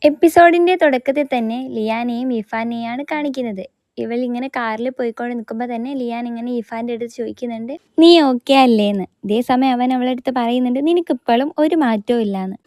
എപ്പിസോഡിന്റെ തുടക്കത്തിൽ തന്നെ ലിയാനെയും ഇർഫാനെയാണ് കാണിക്കുന്നത്. ഇവളിങ്ങനെ കാറിൽ പോയിക്കൊണ്ട് നിൽക്കുമ്പോൾ തന്നെ ലിയാൻ ഇങ്ങനെ ഇർഫാൻ്റെ അടുത്ത് ചോദിക്കുന്നുണ്ട്, നീ ഓക്കെ അല്ലേന്ന്. ഇതേ സമയം അവൻ അവളുടെ അടുത്ത് പറയുന്നുണ്ട്, നിനക്കിപ്പോഴും ഒരു മാറ്റവും ഇല്ലാന്ന്.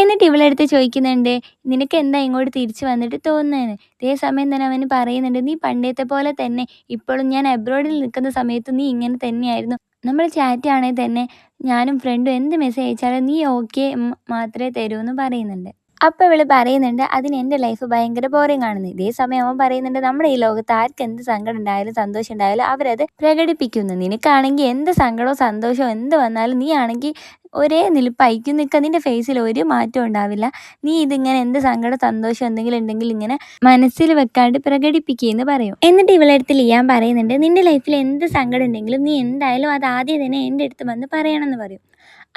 എന്നിട്ട് ഇവളടുത്ത് ചോദിക്കുന്നുണ്ട്, നിനക്ക് എന്താ ഇങ്ങോട്ട് തിരിച്ചു വന്നിട്ട് തോന്നുന്നതെന്ന്. ഇതേ സമയം തന്നെ അവന് പറയുന്നുണ്ട്, നീ പണ്ടത്തെ പോലെ തന്നെ ഇപ്പോഴും ഞാൻ അബ്രോഡിൽ നിൽക്കുന്ന സമയത്ത് നീ ഇങ്ങനെ തന്നെയായിരുന്നു. നമ്മൾ ചാറ്റ് ആണെങ്കിൽ തന്നെ ഞാനും ഫ്രണ്ടും എന്ത് മെസ്സേജ് അയച്ചാലും നീ ഓക്കെ മാത്രമേ തരൂ എന്ന് പറയുന്നുണ്ട്. അപ്പോൾ ഇവള് പറയുന്നുണ്ട്, അതിന് എൻ്റെ ലൈഫ് ഭയങ്കര ബോറിംഗ് ആണെന്ന്. ഇതേ സമയം അവൻ പറയുന്നുണ്ട്, നമ്മുടെ ഈ ലോകത്ത് ആർക്ക് എന്ത് സങ്കടം ഉണ്ടായാലും സന്തോഷം ഉണ്ടായാലും അവരത് പ്രകടിപ്പിക്കുന്നു. നിനക്കാണെങ്കിൽ എന്ത് സങ്കടവും സന്തോഷവും എന്ത് വന്നാലും നീ ആണെങ്കിൽ ഒരേ നിൽപ്പായിരിക്കും നിൽക്കുക. നിൻ്റെ ഫേസിൽ ഒരു മാറ്റവും ഉണ്ടാവില്ല. നീ ഇതിങ്ങനെ എന്ത് സങ്കടം സന്തോഷം എന്തെങ്കിലും ഉണ്ടെങ്കിൽ ഇങ്ങനെ മനസ്സിൽ വെക്കാണ്ട് പ്രകടിപ്പിക്കുകയെന്ന് പറയും. എന്നിട്ട് ഇവളടുത്ത് ലിയാൻ പറയുന്നുണ്ട്, നിൻ്റെ ലൈഫിൽ എന്ത് സങ്കടം ഉണ്ടെങ്കിലും നീ എന്തായാലും അത് ആദ്യം തന്നെ എൻ്റെ അടുത്ത് വന്ന് പറയണമെന്ന് പറയും.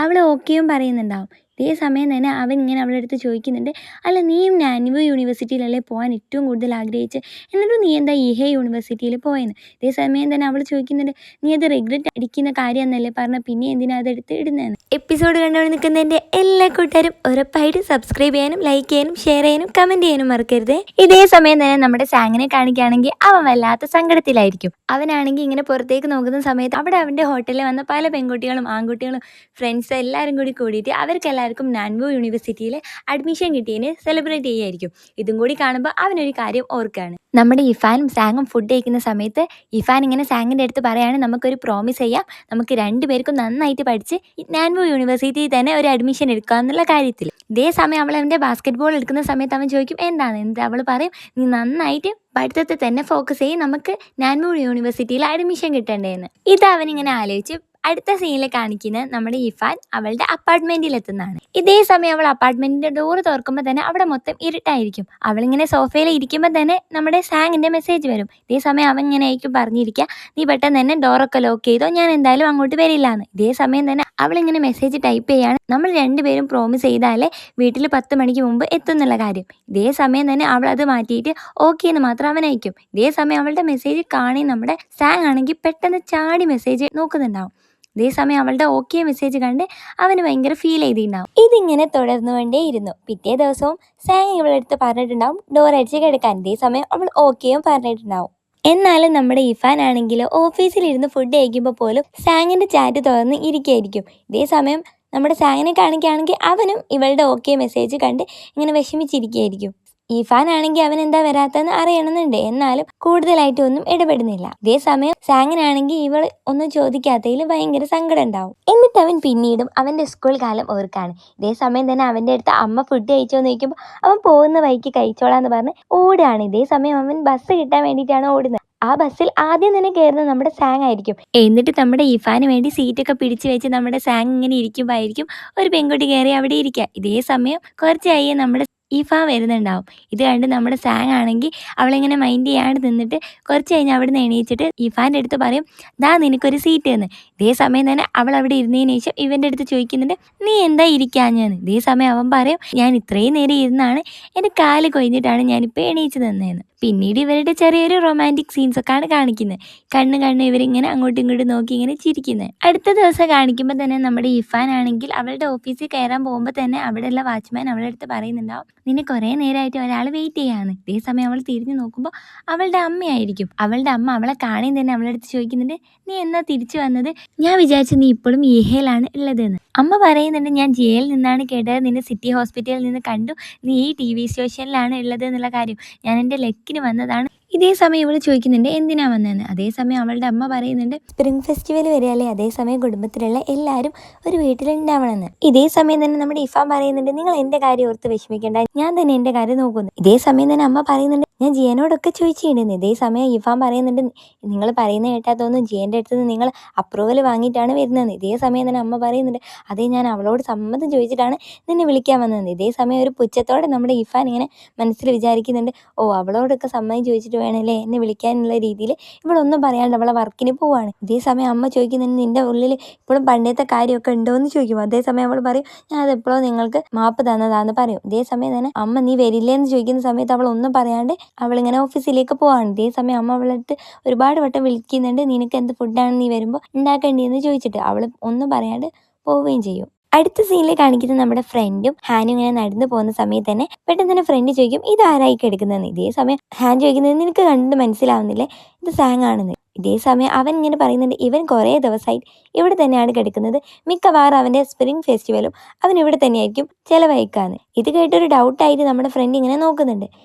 അവൾ ഓക്കെയും പറയുന്നുണ്ടാവും. ഇതേ സമയം തന്നെ അവൻ ഇങ്ങനെ അവളുടെ അടുത്ത് ചോദിക്കുന്നുണ്ട്, അല്ല നീയും നാൻവു യൂണിവേഴ്സിറ്റിയിലല്ലേ പോകാൻ ഏറ്റവും കൂടുതൽ ആഗ്രഹിച്ച്, എന്നിട്ട് നീ എന്താ ഇഹേ യൂണിവേഴ്സിറ്റിയിൽ പോയെന്ന്. ഇതേ സമയം തന്നെ അവൾ ചോദിക്കുന്നുണ്ട്, നീ അത് റിഗ്രറ്റ് അടിക്കുന്ന കാര്യമെന്നല്ലേ പറഞ്ഞാൽ പിന്നെ എന്തിനാ അതെടുത്ത് ഇടുന്നതെന്ന്. എപ്പിസോഡ് കണ്ടുകൊണ്ട് നിൽക്കുന്നതിൻ്റെ എല്ലാ കൂട്ടുകാരും ഉറപ്പായിട്ട് സബ്സ്ക്രൈബ് ചെയ്യാനും ലൈക്ക് ചെയ്യാനും ഷെയർ ചെയ്യാനും കമൻറ്റ് ചെയ്യാനും മറക്കരുത്. ഇതേ സമയം തന്നെ നമ്മുടെ സാങ്ങിനെ കാണിക്കുകയാണെങ്കിൽ അവൻ വല്ലാത്ത സങ്കടത്തിലായിരിക്കും. അവനാണെങ്കിൽ ഇങ്ങനെ പുറത്തേക്ക് നോക്കുന്ന സമയത്ത് അവിടെ അവൻ്റെ ഹോട്ടലിൽ വന്ന പല പെൺകുട്ടികളും ആൺകുട്ടികളും ഫ്രണ്ട്സ് എല്ലാവരും കൂടിയിട്ട് അവർക്കെല്ലാവർക്കും നാൻവു യൂണിവേഴ്സിറ്റിയിൽ അഡ്മിഷൻ കിട്ടിയതിന് സെലിബ്രേറ്റ് ചെയ്യുമായിരിക്കും. ഇതും കൂടി കാണുമ്പോൾ അവനൊരു കാര്യം ഓർക്കുകയാണ്. നമ്മുടെ ഇഫാനും സാങ്ങും ഫുഡ് കഴിക്കുന്ന സമയത്ത് ഇഫാൻ ഇങ്ങനെ സാങ്ങിൻ്റെ അടുത്ത് പറയാണ്, നമുക്കൊരു പ്രോമിസ് ചെയ്യാം, നമുക്ക് രണ്ടുപേർക്കും നന്നായിട്ട് പഠിച്ച് നാൻവു യൂണിവേഴ്സിറ്റിയിൽ തന്നെ ഒരു അഡ്മിഷൻ എടുക്കുക എന്നുള്ള കാര്യത്തിൽ. ഇതേ സമയം അവൾ അവൻ്റെ ബാസ്കറ്റ് ബോൾ എടുക്കുന്ന സമയത്ത് അവൻ ചോദിക്കും എന്നിട്ട് അവൾ പറയും, നീ നന്നായിട്ട് പഠിത്തത്തിൽ തന്നെ ഫോക്കസ് ചെയ്യും, നമുക്ക് നാൻവു യൂണിവേഴ്സിറ്റിയിൽ അഡ്മിഷൻ കിട്ടേണ്ടതെന്ന്. ഇത് അവനിങ്ങനെ ആലോചിച്ച് അടുത്ത സീനിൽ കാണിക്കുന്നത് നമ്മുടെ ഇഫാൻ അവളുടെ അപ്പാർട്ട്മെന്റിൽ എത്തുന്നതാണ്. ഇതേ സമയം അവൾ അപ്പാർട്ട്മെന്റിന്റെ ഡോറ് തുറക്കുമ്പോൾ തന്നെ അവിടെ മൊത്തം ഇരുട്ടായിരിക്കും. അവളിങ്ങനെ സോഫയിൽ ഇരിക്കുമ്പോൾ തന്നെ നമ്മുടെ സാങ്ങിന്റെ മെസ്സേജ് വരും. ഇതേ സമയം അവൻ ഇങ്ങനെ ആയിരിക്കും പറഞ്ഞിരിക്കുക, നീ പെട്ടെന്ന് തന്നെ ഡോറൊക്കെ ലോക്ക് ചെയ്തോ, ഞാൻ എന്തായാലും അങ്ങോട്ട് വരില്ലാന്ന്. ഇതേ സമയം തന്നെ അവളിങ്ങനെ മെസ്സേജ് ടൈപ്പ് ചെയ്യാണ്, നമ്മൾ രണ്ടുപേരും പ്രോമിസ് ചെയ്താലേ വീട്ടിൽ 10 മണിക്ക് മുമ്പ് എത്തുന്നുള്ള കാര്യം. ഇതേ സമയം തന്നെ അവൾ അത് മാറ്റിയിട്ട് ഓക്കെ എന്ന് മാത്രം അവൻ അയക്കും. ഇതേ സമയം അവളുടെ മെസ്സേജ് കാണി നമ്മുടെ സാങ് ആണെങ്കിൽ പെട്ടെന്ന് ചാടി മെസ്സേജ് നോക്കുന്നുണ്ടാവും. അതേസമയം അവളുടെ ഓക്കെ മെസ്സേജ് കണ്ട് അവന് ഭയങ്കര ഫീൽ ചെയ്തിട്ടുണ്ടാവും. ഇതിങ്ങനെ തുടർന്നുകൊണ്ടേയിരുന്നു. പിറ്റേ ദിവസവും സാങ് ഇവളെടുത്ത് പറഞ്ഞിട്ടുണ്ടാവും ഡോർ അടിച്ച് കിടക്കാൻ. ഇതേ സമയം അവൾ ഓക്കെയും പറഞ്ഞിട്ടുണ്ടാവും. എന്നാലും നമ്മുടെ ഇഫാൻ ആണെങ്കിൽ ഓഫീസിലിരുന്ന് ഫുഡ് കഴിക്കുമ്പോൾ പോലും സാങ്ങിൻ്റെ ചാറ്റ് തുറന്ന് ഇരിക്കുകയായിരിക്കും. ഇതേ സമയം നമ്മുടെ സാങ്ങിനെ കാണിക്കുകയാണെങ്കിൽ അവനും ഇവളുടെ ഓക്കെ മെസ്സേജ് കണ്ട് ഇങ്ങനെ വിഷമിച്ചിരിക്കുകയായിരിക്കും. ഇഫാൻ ആണെങ്കിൽ അവൻ എന്താ വരാത്തെന്ന് അറിയണമെന്നുണ്ട്, എന്നാലും കൂടുതലായിട്ട് ഒന്നും ഇടപെടുന്നില്ല. ഇതേ സമയം സാങ്ങിനാണെങ്കിൽ ഇവൾ ഒന്നും ചോദിക്കാത്തതിൽ ഭയങ്കര സങ്കടം ഉണ്ടാവും. എന്നിട്ട് അവൻ പിന്നീടും അവൻ്റെ സ്കൂൾ കാലം ഓർക്കാണ്. ഇതേ സമയം തന്നെ അവൻ്റെ അടുത്ത് അമ്മ ഫുഡ് കഴിച്ചോന്ന് ചോദിക്കുമ്പോൾ അവൻ പോകുന്ന വഴിക്ക് കഴിച്ചോളാന്ന് പറഞ്ഞ് ഓടുകയാണ്. ഇതേ സമയം അവൻ ബസ് കിട്ടാൻ വേണ്ടിയിട്ടാണ് ഓടുന്നത്. ആ ബസ്സിൽ ആദ്യം തന്നെ കയറുന്നത് നമ്മുടെ സാങ് ആയിരിക്കും. എന്നിട്ട് നമ്മുടെ ഇഫാന് വേണ്ടി സീറ്റൊക്കെ പിടിച്ചു വെച്ച് നമ്മുടെ സാങ് ഇങ്ങനെ ഇരിക്കുമ്പോൾ ആയിരിക്കും ഒരു പെൺകുട്ടി കയറി അവിടെ ഇരിക്കുക. ഇതേ സമയം കുറച്ചായി നമ്മുടെ ഇഫാൻ വരുന്നുണ്ടാവും. ഇത് കണ്ട് നമ്മുടെ സാങ് ആണെങ്കിൽ അവളിങ്ങനെ മൈൻഡ് ചെയ്യാണ്ട് നിന്നിട്ട് കുറച്ച് കഴിഞ്ഞ് അവിടെ നിന്ന് എണീച്ചിട്ട് ഇഫാൻ്റെ അടുത്ത് പറയും, ദാ നിനക്കൊരു സീറ്റ് എന്ന്. ഇതേ സമയം തന്നെ അവൾ അവിടെ ഇരുന്നതിന് ശേഷം ഇവൻ്റെ അടുത്ത് ചോദിക്കുന്നുണ്ട്, നീ എന്താ ഇരിക്കാഞ്ഞെന്ന്. ഇതേ സമയം അവൻ പറയും, ഞാൻ ഇത്രയും നേരം ഇരുന്നാണ്, എൻ്റെ കാല് കൊഴിഞ്ഞിട്ടാണ് ഞാനിപ്പോൾ എണീച്ച് നിന്നതെന്ന്. പിന്നീട് ഇവരുടെ ചെറിയൊരു റൊമാൻറ്റിക് സീൻസൊക്കെയാണ് കാണിക്കുന്നത്. കണ്ണ് ഇവരിങ്ങനെ അങ്ങോട്ടും ഇങ്ങോട്ടും നോക്കി ഇങ്ങനെ ചിരിക്കുന്നത്. അടുത്ത ദിവസം കാണിക്കുമ്പോൾ തന്നെ നമ്മുടെ ഇഫാൻ ആണെങ്കിൽ അവളുടെ ഓഫീസിൽ കയറാൻ പോകുമ്പോൾ തന്നെ അവിടെയുള്ള വാച്ച്മാൻ അവളുടെ അടുത്ത് പറയുന്നുണ്ടാവും, നിന്നെ കുറേ നേരമായിട്ട് ഒരാൾ വെയിറ്റ് ചെയ്യാണ്. ഇതേ സമയം അവൾ തിരിഞ്ഞു നോക്കുമ്പോൾ അവളുടെ അമ്മയായിരിക്കും. അവളുടെ അമ്മ അവളെ കാണുകയും തന്നെ അവളുടെ അടുത്ത് ചോദിക്കുന്നുണ്ട്, നീ എന്നാ തിരിച്ചു വന്നത്? ഞാൻ വിചാരിച്ചു നീ ഇപ്പോഴും ഇഹയിലാണ് ഉള്ളതെന്ന്. അമ്മ പറയുന്നുണ്ട്, ഞാൻ ജിയയിൽ നിന്നാണ് കേട്ടത്, നിന്നെ സിറ്റി ഹോസ്പിറ്റലിൽ നിന്ന് കണ്ടു, നീ ഈ TV സ്റ്റേഷനിലാണ് ഉള്ളത് എന്നുള്ള കാര്യം. ഞാൻ എൻ്റെ ലെക്കിന് വന്നതാണ്. ഇതേ സമയം ഇവൾ ചോദിക്കുന്നുണ്ട് എന്തിനാ വന്നതെന്ന്. അതേസമയം അവളുടെ അമ്മ പറയുന്നുണ്ട്, സ്പ്രിംഗ് ഫെസ്റ്റിവൽ വരെയല്ലേ, അതേസമയം കുടുംബത്തിലുള്ള എല്ലാവരും ഒരു വീട്ടിലുണ്ടാവണമെന്ന്. ഇതേ സമയം തന്നെ നമ്മുടെ ഇഫാൻ പറയുന്നുണ്ട്, നിങ്ങൾ എൻ്റെ കാര്യം ഓർത്ത് വിഷമിക്കേണ്ട, ഞാൻ തന്നെ എൻ്റെ കാര്യം നോക്കുന്നു. ഇതേ സമയം തന്നെ അമ്മ പറയുന്നുണ്ട്, ഞാൻ ജിയനോടൊക്കെ ചോദിച്ചിട്ടുണ്ടെന്ന്. ഇതേ സമയം ഇഫാൻ പറയുന്നുണ്ട്, നിങ്ങൾ പറയുന്ന കേട്ടാത്തൊന്നും ജിയൻ്റെ അടുത്ത് നിന്ന് നിങ്ങൾ അപ്രൂവൽ വാങ്ങിയിട്ടാണ് വരുന്നതെന്ന്. ഇതേ സമയം തന്നെ അമ്മ പറയുന്നുണ്ട്, അതേ ഞാൻ അവളോട് സമ്മതം ചോദിച്ചിട്ടാണ് നിന്നെ വിളിക്കാൻ വന്നതെന്ന്. ഇതേ സമയം ഒരു പുച്ഛത്തോടെ നമ്മുടെ ഇഫാൻ ഇങ്ങനെ മനസ്സിൽ വിചാരിക്കുന്നുണ്ട്, ഓ അവളോടൊക്കെ സമ്മതം ചോദിച്ചിട്ട് വേണമല്ലേ എന്നെ വിളിക്കാനുള്ള രീതിയിൽ ഇവളൊന്നും പറയാണ്ട് അവളെ വർക്കിന് പോവാണ്. ഇതേ സമയം അമ്മ ചോദിക്കുന്നുണ്ട്, നിൻ്റെ ഉള്ളിൽ ഇപ്പോഴും പണ്ടത്തെ കാര്യമൊക്കെ ഉണ്ടോ എന്ന് ചോദിക്കും. അതേസമയം അവൾ പറയും, ഞാൻ അതെപ്പോഴോ നിങ്ങൾക്ക് മാപ്പ് തന്നതാന്ന് പറയും. ഇതേ സമയം തന്നെ അമ്മ നീ വരില്ലേ എന്ന് ചോദിക്കുന്ന സമയത്ത് അവൾ ഒന്നും പറയാണ്ട് അവളിങ്ങനെ ഓഫീസിലേക്ക് പോവാണ്. ഇതേ സമയം അമ്മ അവളടുത്ത് ഒരുപാട് വട്ടം വിളിക്കുന്നുണ്ട്, നിനക്ക് എന്ത് ഫുഡാണ് നീ വരുമ്പോൾ ഉണ്ടാക്കേണ്ടതെന്ന് ചോദിച്ചിട്ട്. അവൾ ഒന്നും പറയാണ്ട് പോവുകയും ചെയ്യും. അടുത്ത സീനിൽ കാണിക്കുന്നത് നമ്മുടെ ഫ്രണ്ടും ഹാനും ഇങ്ങനെ നടന്നു പോകുന്ന സമയത്ത് തന്നെ പെട്ടെന്ന് തന്നെ ഫ്രണ്ട് ചോദിക്കും ഇത് ആരായി കിടക്കുന്നതെന്ന്. ഇതേ സമയം ഹാൻ ചോദിക്കുന്നത് നിനക്ക് കണ്ട് മനസ്സിലാവുന്നില്ലേ ഇത് സാങ് ആണെന്ന്. ഇതേ സമയം അവൻ ഇങ്ങനെ പറയുന്നുണ്ട് ഇവൻ കുറേ ദിവസമായി ഇവിടെ തന്നെയാണ് കിടക്കുന്നത്, മിക്കവാറും അവൻ്റെ സ്പ്രിംഗ് ഫെസ്റ്റിവലും അവൻ ഇവിടെ തന്നെയായിരിക്കും ചിലവഴിക്കാന്ന്. ഇത് കേട്ടൊരു ഡൗട്ടായിട്ട് നമ്മുടെ ഫ്രണ്ട് ഇങ്ങനെ നോക്കുന്നുണ്ട്.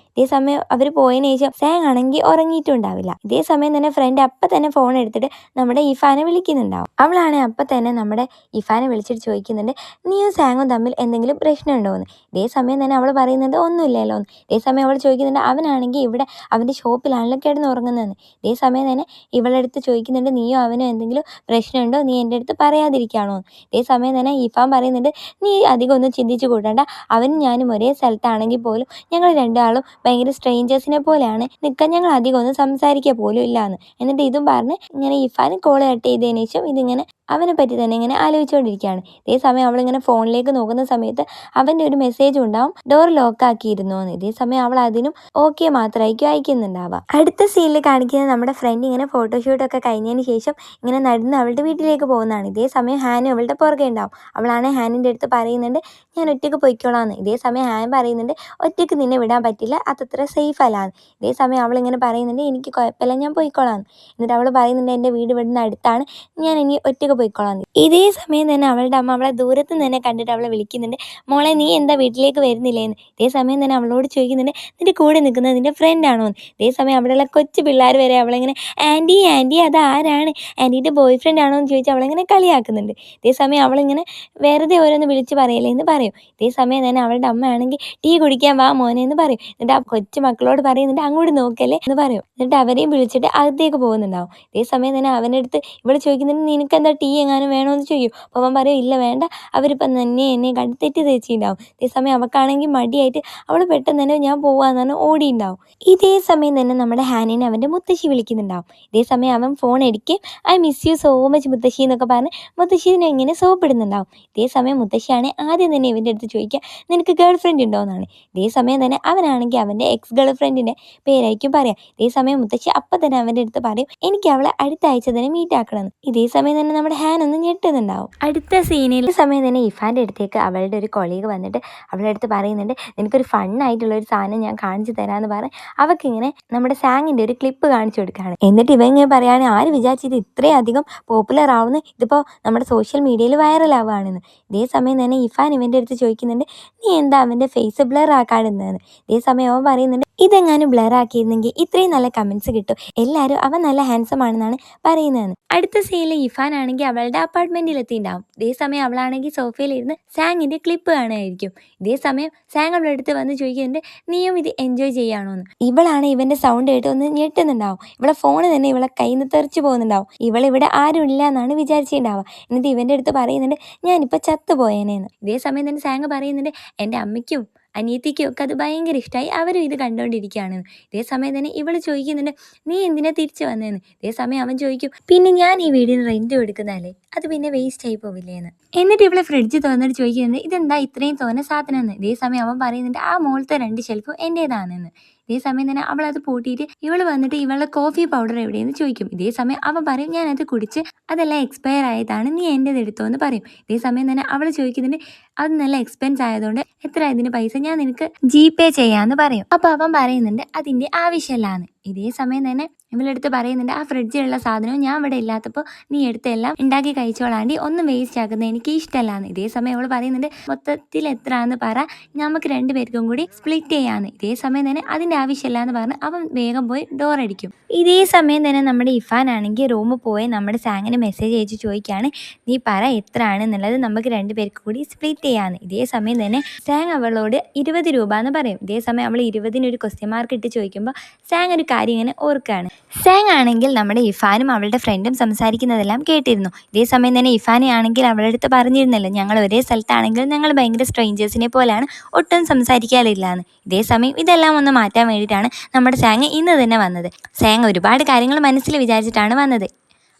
ഇതേ സമയം അവർ പോയതിനു ശേഷം സാങ് ആണെങ്കിൽ ഉറങ്ങിയിട്ടുണ്ടാവില്ല. ഇതേ സമയം തന്നെ ഫ്രണ്ട് അപ്പം തന്നെ ഫോൺ എടുത്തിട്ട് നമ്മുടെ ഇഫാനെ വിളിക്കുന്നുണ്ടാവും. അവളാണ് അപ്പം തന്നെ നമ്മുടെ ഇഫാനെ വിളിച്ചിട്ട് ചോദിക്കുന്നുണ്ട് നീയും സാങ്ങും തമ്മിൽ എന്തെങ്കിലും പ്രശ്നമുണ്ടോ എന്ന്. ഇതേ സമയം തന്നെ അവൾ പറയുന്നുണ്ട് ഒന്നുമില്ലല്ലോ എന്ന്. ഇതേ സമയം അവൾ ചോദിക്കുന്നുണ്ട് അവനാണെങ്കിൽ ഇവിടെ അവൻ്റെ ഷോപ്പിലാണല്ലോ കിടന്ന് ഉറങ്ങുന്നതെന്ന്. ഇതേ സമയം തന്നെ ഇവളെടുത്ത് ചോദിക്കുന്നുണ്ട് നീയോ അവനോ എന്തെങ്കിലും പ്രശ്നമുണ്ടോ, നീ എൻ്റെ അടുത്ത് പറയാതിരിക്കുകയാണോ എന്ന്. ഇതേ സമയം തന്നെ ഇഫാൻ പറയുന്നുണ്ട് നീ അധികം ഒന്നും ചിന്തിച്ച് കൂട്ടണ്ട, അവനും ഞാനും ഒരേ സ്ഥലത്താണെങ്കിൽ പോലും ഞങ്ങൾ രണ്ടാളും ഭയങ്കര സ്ട്രേഞ്ചേഴ്സിനെ പോലെയാണ് നിൽക്കാൻ, ഞങ്ങൾ അധികം ഒന്നും സംസാരിക്കുക പോലും ഇല്ലാന്ന്. എന്നിട്ട് ഇതും പറഞ്ഞ് ഇങ്ങനെ ഇഫാൻ കോൾ കട്ട് ചെയ്തതിന് ശേഷം ഇതിങ്ങനെ അവനെ പറ്റി തന്നെ ഇങ്ങനെ ആലോചിച്ചുകൊണ്ടിരിക്കുകയാണ്. ഇതേ സമയം അവളിങ്ങനെ ഫോണിലേക്ക് നോക്കുന്ന സമയത്ത് അവൻ്റെ ഒരു മെസ്സേജ് ഉണ്ടാവും ഡോർ ലോക്ക് ആക്കിയിരുന്നു എന്ന്. ഇതേ സമയം അവൾ അതിനും ഓക്കെ മാത്രമായിരിക്കും അയക്കുന്നുണ്ടാവുക. അടുത്ത സീനിൽ കാണിക്കുന്നത് നമ്മുടെ ഫ്രണ്ട് ഇങ്ങനെ ഫോട്ടോഷൂട്ടൊക്കെ കഴിഞ്ഞതിന് ശേഷം ഇങ്ങനെ നടന്ന് അവളുടെ വീട്ടിലേക്ക് പോകുന്നതാണ്. ഇതേ സമയം ഹാനും അവളുടെ പുറകെ ഉണ്ടാവും. അവളാണ് ഹാനിൻ്റെ അടുത്ത് പറയുന്നുണ്ട് ഞാൻ ഒറ്റയ്ക്ക് പൊയ്ക്കോളാന്ന്. ഇതേ സമയം ഹാൻ പറയുന്നുണ്ട് ഒറ്റയ്ക്ക് നിന്നെ വിടാൻ പറ്റില്ല, അതത്ര സേഫ് അല്ലാന്ന്. ഇതേ സമയം അവളിങ്ങനെ പറയുന്നുണ്ട് എനിക്ക് കുഴപ്പമില്ല ഞാൻ പൊയ്ക്കോളാന്ന്. എന്നിട്ട് അവൾ പറയുന്നുണ്ട് എൻ്റെ വീട് ഇവിടുന്ന് അടുത്താണ്, ഞാൻ ഇനി ഒറ്റയ്ക്ക് പൊയ്ക്കോളാം. ഇതേ സമയം തന്നെ അവളുടെ അമ്മ അവളെ ദൂരത്ത് നിന്ന് തന്നെ കണ്ടിട്ട് അവളെ വിളിക്കുന്നുണ്ട് മോളെ നീ എന്താ വീട്ടിലേക്ക് വരുന്നില്ലേന്ന്. ഇതേ സമയം തന്നെ അവളോട് ചോദിക്കുന്നുണ്ട് നിന്റെ കൂടെ നിൽക്കുന്നത് നിന്റെ ഫ്രണ്ട് ആണോ എന്ന്. ഇതേ സമയം അവിടെയുള്ള കൊച്ചു പിള്ളേർ വരെ അവളിങ്ങനെ ആൻറ്റി ആൻറ്റി അത് ആരാണ്, ആൻറ്റീൻ്റെ ബോയ് ഫ്രണ്ട് ആണോ എന്ന് ചോദിച്ച് അവളിങ്ങനെ കളിയാക്കുന്നുണ്ട്. ഇതേ സമയം അവളിങ്ങനെ വെറുതെ ഓരോന്ന് വിളിച്ച് പറയല്ലേ എന്ന് പറയും. ഇതേ സമയം തന്നെ അവളുടെ അമ്മയാണെങ്കിൽ ടീ കുടിക്കാൻ വാ മോനെ എന്ന് പറയും. എന്നിട്ട് ആ കൊച്ചു മക്കളോട് പറയുന്നുണ്ട് അങ്ങോട്ട് നോക്കല്ലേ എന്ന് പറയും. എന്നിട്ട് അവരെയും വിളിച്ചിട്ട് അകത്തേക്ക് പോകുന്നുണ്ടാവും. ഇതേ സമയം തന്നെ അവൻ്റെ അടുത്ത് ഇവൾ ചോദിക്കുന്നുണ്ട് നിനക്കെന്താ ടീ എങ്ങാനും വേണമെന്ന് ചോദിക്കും. അപ്പോൾ അവൻ പറയും ഇല്ല വേണ്ട, അവരിപ്പം തന്നെ എന്നെ കണ്ട് തെറ്റി തെച്ചിട്ടുണ്ടാവും. അതേസമയം അവൾക്കാണെങ്കിൽ മടിയായിട്ട് അവൾ പെട്ടെന്ന് തന്നെ ഞാൻ പോവാന്ന് പറഞ്ഞ് ഓടിയിട്ടുണ്ടാവും. ഇതേ സമയം തന്നെ നമ്മുടെ ഹാനിനെ അവൻ്റെ മുത്തശ്ശി വിളിക്കുന്നുണ്ടാവും. ഇതേ സമയം അവൻ ഫോൺ എടുക്കുകയും I miss you so much മുത്തശ്ശി എന്നൊക്കെ പറഞ്ഞ് മുത്തശ്ശീനെ ഇങ്ങനെ സോപ്പിടുന്നുണ്ടാവും. ഇതേ സമയം മുത്തശ്ശിയാണ് ആദ്യം തന്നെ ഇവൻ്റെ അടുത്ത് ചോദിക്കുക നിനക്ക് ഗേൾ ഫ്രണ്ട് ഉണ്ടോ എന്നാണ്. ഇതേ സമയം തന്നെ അവനാണെങ്കിൽ അവൻ്റെ എക്സ് ഗേൾ ഫ്രണ്ടിൻ്റെ പേരായിരിക്കും പറയാം. ഇതേ സമയം മുത്തശ്ശി അപ്പം തന്നെ അവൻ്റെ അടുത്ത് പറയും എനിക്ക് അവളെ അടുത്ത ആഴ്ച തന്നെ മീറ്റ് ആക്കണമെന്ന്. ഇതേ സമയം തന്നെ നമ്മുടെ ഹാൻ ഒന്ന് ഞെട്ടുന്നുണ്ടാവും. അടുത്ത സീനിൽ സമയം തന്നെ ഇഫാൻ്റെ അടുത്തേക്ക് അവളുടെ ഒരു കൊളീഗ് വന്നിട്ട് അവളുടെ അടുത്ത് പറയുന്നുണ്ട് നിനക്കൊരു ഫണ്ണായിട്ടുള്ള ഒരു സാധനം ഞാൻ കാണിച്ചു തരാമെന്ന് പറഞ്ഞ് അവൾക്കിങ്ങനെ നമ്മുടെ സാങ്ങിൻ്റെ ഒരു ക്ലിപ്പ് കാണിച്ചു കൊടുക്കുകയാണ്. എന്നിട്ട് ഇവ ഇങ്ങനെ പറയുകയാണെങ്കിൽ ആര് വിചാരിച്ചത് ഇത്രയധികം പോപ്പുലർ ആവുന്നു, ഇതിപ്പോൾ നമ്മുടെ സോഷ്യൽ മീഡിയയിൽ വൈറലാവുകയാണെന്ന്. ഇതേ സമയം തന്നെ ഇഫാൻ ഇവൻ്റെ അടുത്ത് ചോദിക്കുന്നുണ്ട് നീ എന്താ അവൻ്റെ ഫേസ് ബ്ലർ ആക്കാടുന്നതെന്ന്. ഇതേ സമയം അവൻ പറയുന്നുണ്ട് ഇതെങ്ങാനും ബ്ലർ ആക്കിയിരുന്നെങ്കിൽ ഇത്രയും നല്ല കമൻറ്റ്സ് കിട്ടും, എല്ലാവരും അവൻ നല്ല ഹാൻസം ആണെന്നാണ് പറയുന്നതെന്ന്. അടുത്ത സീനിൽ ഇഫാൻ ആണെങ്കിൽ അവളുടെ അപ്പാർട്ട്മെൻറ്റിൽ എത്തിയിട്ടുണ്ടാവും. ഇതേ സമയം അവളാണെങ്കിൽ സോഫയിലിരുന്ന് സാങ്ങിൻ്റെ ക്ലിപ്പ് കാണുമായിരിക്കും. ഇതേ സമയം സാങ് അവളുടെ അടുത്ത് വന്ന് ചോദിക്കുന്നുണ്ട് നീയും ഇത് എൻജോയ് ചെയ്യാണോ എന്ന്. ഇവളാണ് ഇവൻ്റെ സൗണ്ട് കേട്ട് ഒന്ന് ഞെട്ടുന്നുണ്ടാവും. ഇവളെ ഫോണ് തന്നെ ഇവളെ കയ്യിൽ നിന്ന് തെറിച്ച് പോകുന്നുണ്ടാവും. ഇവളിവിടെ ആരും ഇല്ല എന്നാണ് വിചാരിച്ചിട്ടുണ്ടാവുക. എന്നിട്ട് ഇവൻ്റെ അടുത്ത് പറയുന്നുണ്ട് ഞാനിപ്പോൾ ചത്തുപോയേനേന്ന്. ഇതേ സമയം തന്നെ സാങ് പറയുന്നുണ്ട് എൻ്റെ അമ്മയ്ക്കും അനിയത്തിക്കും ഒക്കെ അത് ഭയങ്കര ഇഷ്ടമായി, അവരും ഇത് കണ്ടുകൊണ്ടിരിക്കുകയാണെന്ന്. ഇതേ സമയം തന്നെ ഇവൾ ചോദിക്കുന്നുണ്ട് നീ എന്തിനാ തിരിച്ചു വന്നതെന്ന്. ഇതേ സമയം അവൻ ചോദിക്കും പിന്നെ ഞാൻ ഈ വീടിന് റെൻറ്റ് കൊടുക്കുന്നതല്ലേ, അത് പിന്നെ വേസ്റ്റ് ആയി പോവില്ലേന്ന്. എന്നിട്ട് ഇവളെ ഫ്രിഡ്ജ് തുറന്നിട്ട് ചോദിക്കുന്നുണ്ട് ഇതെന്താ ഇത്രയും തോന്നെ സാധനം എന്ന്. ഇതേ സമയം അവൻ പറയുന്നുണ്ട് ആ മുകളിലത്തെ 2 ഷെൽഫും എൻ്റേതാണെന്ന്. ഇതേ സമയം തന്നെ അവളത് പൂട്ടിയിട്ട് ഇവൾ വന്നിട്ട് ഇവളുടെ കോഫി പൗഡർ എവിടെയെന്ന് ചോദിക്കും. ഇതേ സമയം അവൻ പറയും ഞാനത് കുടിച്ച് അതെല്ലാം എക്സ്പയർ ആയതാണ്, നീ എൻ്റേത് എടുത്തോ എന്ന് പറയും. ഇതേ സമയം തന്നെ അവൾ ചോദിക്കുന്നുണ്ട് അത് നല്ല എക്സ്പെൻസ് ആയതുകൊണ്ട് എത്ര ഇതിന് പൈസ ഞാൻ നിനക്ക് GPay ചെയ്യാമെന്ന് പറയും. അപ്പോൾ അവൻ പറയുന്നുണ്ട് അതിൻ്റെ ആവശ്യമില്ലാന്ന്. ഇതേ സമയം തന്നെ ഇവളെടുത്ത് പറയുന്നുണ്ട് ആ ഫ്രിഡ്ജിലുള്ള സാധനവും ഞാൻ ഇവിടെ ഇല്ലാത്തപ്പോൾ നീ എടുത്തെല്ലാം ഉണ്ടാക്കി കഴിച്ചോളാണ്ടി ഒന്നും വേസ്റ്റ് ആക്കുന്നത് എനിക്ക് ഇഷ്ടമല്ലാന്ന്. ഇതേ സമയം അവൾ പറയുന്നുണ്ട് മൊത്തത്തിൽ എത്ര എന്ന് പറ, നമുക്ക് 2 പേർക്കും കൂടി സ്പ്ലിറ്റ് ചെയ്യാന്ന്. ഇതേ സമയം തന്നെ അതിൻ്റെ ആവശ്യമില്ല എന്ന് പറഞ്ഞ് അവൻ വേഗം പോയി ഡോർ അടിക്കും. ഇതേ സമയം തന്നെ നമ്മുടെ ഇഫാൻ ആണെങ്കിൽ റൂമിൽ പോയി നമ്മുടെ സാങ്ങിന് മെസ്സേജ് അയച്ച് ചോദിക്കുകയാണ് നീ പറ എത്ര ആണെന്നുള്ളത്, നമുക്ക് 2 പേർക്ക് കൂടി സ്പ്ലിറ്റ് ചെയ്യാന്ന്. ഇതേ സമയം തന്നെ സാങ് അവളോട് 20 രൂപ എന്ന് പറയും. ഇതേ സമയം അവൾ 20-ന് ഒരു ക്വസ്റ്റ്യൻ മാർക്ക് ഇട്ട് ചോദിക്കുമ്പോൾ സാങ് ഒരു കാര്യം ഇങ്ങനെ ഓർക്കുകയാണ്. സാങ് ആണെങ്കിൽ നമ്മുടെ ഇഫാനും അവളുടെ ഫ്രണ്ടും സംസാരിക്കുന്നതെല്ലാം കേട്ടിരുന്നു. ഇതേ സമയം തന്നെ ഇഫാനെ ആണെങ്കിൽ അവളുടെ അടുത്ത് പറഞ്ഞിരുന്നല്ലോ ഞങ്ങൾ ഒരേ സ്ഥലത്താണെങ്കിലും ഞങ്ങൾ ഭയങ്കര സ്ട്രേഞ്ചേഴ്സിനെ പോലെയാണ്, ഒട്ടും സംസാരിക്കാറില്ല എന്ന്. ഇതേ സമയം ഇതെല്ലാം ഒന്ന് മാറ്റാൻ വേണ്ടിയിട്ടാണ് നമ്മുടെ സാങ് ഇന്ന് തന്നെ വന്നത്. സാങ് ഒരുപാട് കാര്യങ്ങൾ മനസ്സിൽ വിചാരിച്ചിട്ടാണ് വന്നത്.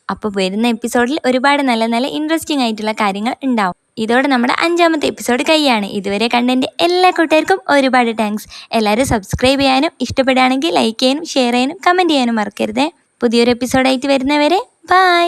അപ്പോൾ വരുന്ന എപ്പിസോഡിൽ ഒരുപാട് നല്ല നല്ല ഇൻട്രസ്റ്റിംഗ് ആയിട്ടുള്ള കാര്യങ്ങൾ ഉണ്ടാവും. ഇതോടെ നമ്മുടെ 5ാമത്തെ എപ്പിസോഡ് കഴിയാണ്. ഇതുവരെ കണ്ടതിൻ്റെ എല്ലാ കൂട്ടുകാർക്കും ഒരുപാട് താങ്ക്സ്. എല്ലാവരും സബ്സ്ക്രൈബ് ചെയ്യാനും ഇഷ്ടപ്പെടുകയാണെങ്കിൽ ലൈക്ക് ചെയ്യാനും ഷെയർ ചെയ്യാനും കമൻറ്റ് ചെയ്യാനും മറക്കരുതേ. പുതിയൊരു എപ്പിസോഡായിട്ട് വരുന്നവരെ ബൈ.